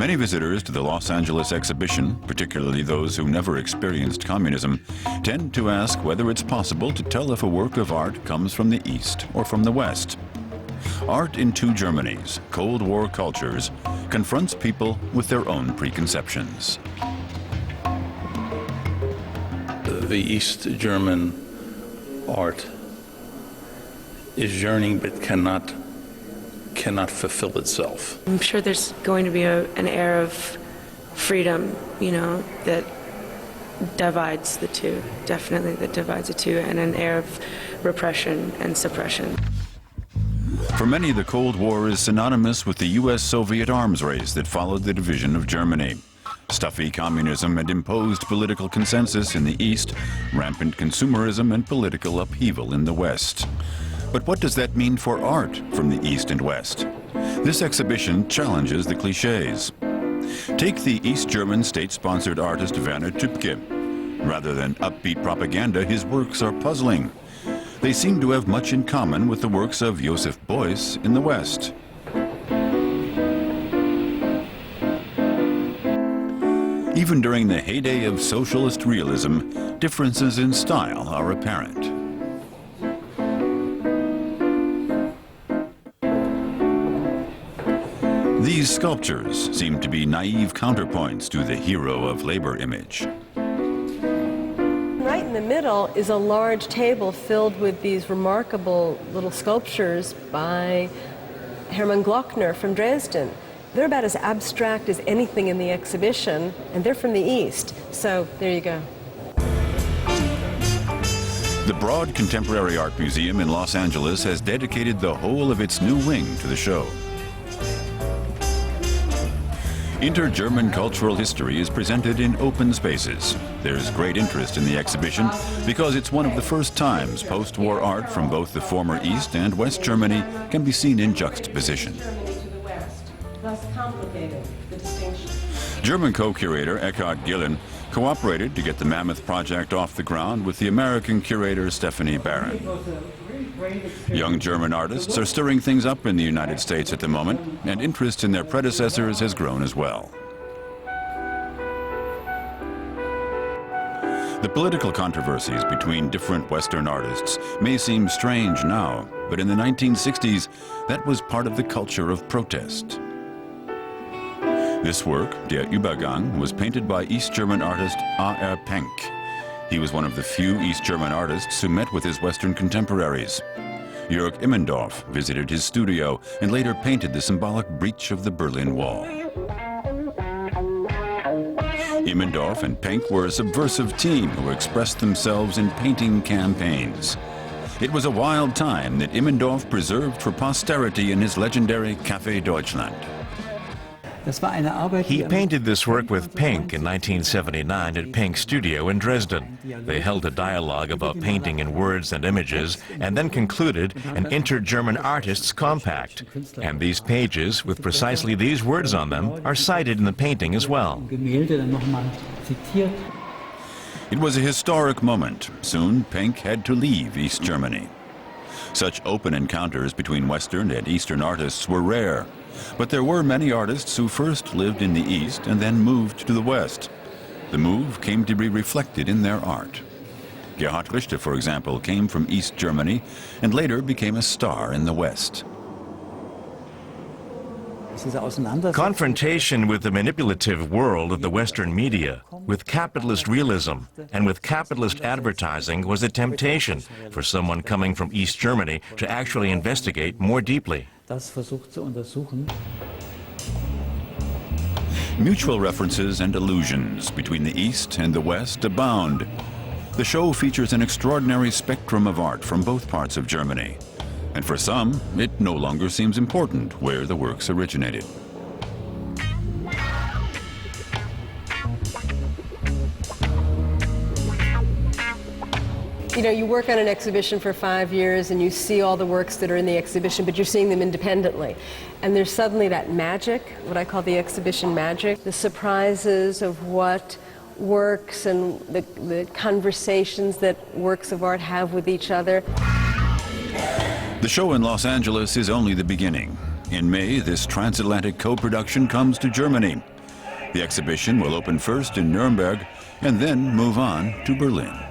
Many visitors to the Los Angeles exhibition, particularly those who never experienced communism, tend to ask whether it's possible to tell if a work of art comes from the East or from the West. Art in Two Germanies, Cold War Cultures, confronts people with their own preconceptions. The East German art is yearning but cannot fulfill itself. I'm sure there's going to be an air of freedom, that divides the two, definitely that divides the two, and an air of repression and suppression. For many, the Cold War is synonymous with the U.S.-Soviet arms race that followed the division of Germany. Stuffy communism and imposed political consensus in the East, rampant consumerism and political upheaval in the West. But what does that mean for art from the East and West? This exhibition challenges the cliches. Take the East German state-sponsored artist Werner Tübke. Rather than upbeat propaganda, his works are puzzling. They seem to have much in common with the works of Joseph Beuys in the West. Even during the heyday of socialist realism, differences in style are apparent. These sculptures seem to be naive counterpoints to the hero of labor image. Right in the middle is a large table filled with these remarkable little sculptures by Hermann Glockner from Dresden. They're about as abstract as anything in the exhibition, and they're from the East. So there you go. The Broad Contemporary Art Museum in Los Angeles has dedicated the whole of its new wing to the show. Inter-German cultural history is presented in open spaces. There's great interest in the exhibition because it's one of the first times post-war art from both the former East and West Germany can be seen in juxtaposition. German co-curator Eckhard Gillen cooperated to get the Mammoth project off the ground with the American curator Stephanie Barron. Young German artists are stirring things up in the United States at the moment, and interest in their predecessors has grown as well. The political controversies between different Western artists may seem strange now, but in the 1960s, that was part of the culture of protest. This work, Der Übergang, was painted by East German artist A.R. Penck. He was one of the few East German artists who met with his Western contemporaries. Jörg Immendorf visited his studio and later painted the symbolic breach of the Berlin Wall. Immendorf and Penck were a subversive team who expressed themselves in painting campaigns. It was a wild time that Immendorf preserved for posterity in his legendary Café Deutschland. He painted this work with Penck in 1979 at Penck's studio in Dresden. They held a dialogue about painting in words and images and then concluded an Inter-German Artists Compact. And these pages, with precisely these words on them, are cited in the painting as well. It was a historic moment. Soon, Penck had to leave East Germany. Such open encounters between Western and Eastern artists were rare. But there were many artists who first lived in the East and then moved to the West. The move came to be reflected in their art. Gerhard Richter, for example, came from East Germany and later became a star in the West. Confrontation with the manipulative world of the Western media, with capitalist realism, and with capitalist advertising was a temptation for someone coming from East Germany to actually investigate more deeply. Mutual references and allusions between the East and the West abound. The show features an extraordinary spectrum of art from both parts of Germany. And for some, it no longer seems important where the works originated. You work on an exhibition for 5 years and you see all the works that are in the exhibition, but you're seeing them independently. And there's suddenly that magic, what I call the exhibition magic, the surprises of what works and the conversations that works of art have with each other. The show in Los Angeles is only the beginning. In May, this transatlantic co-production comes to Germany. The exhibition will open first in Nuremberg and then move on to Berlin.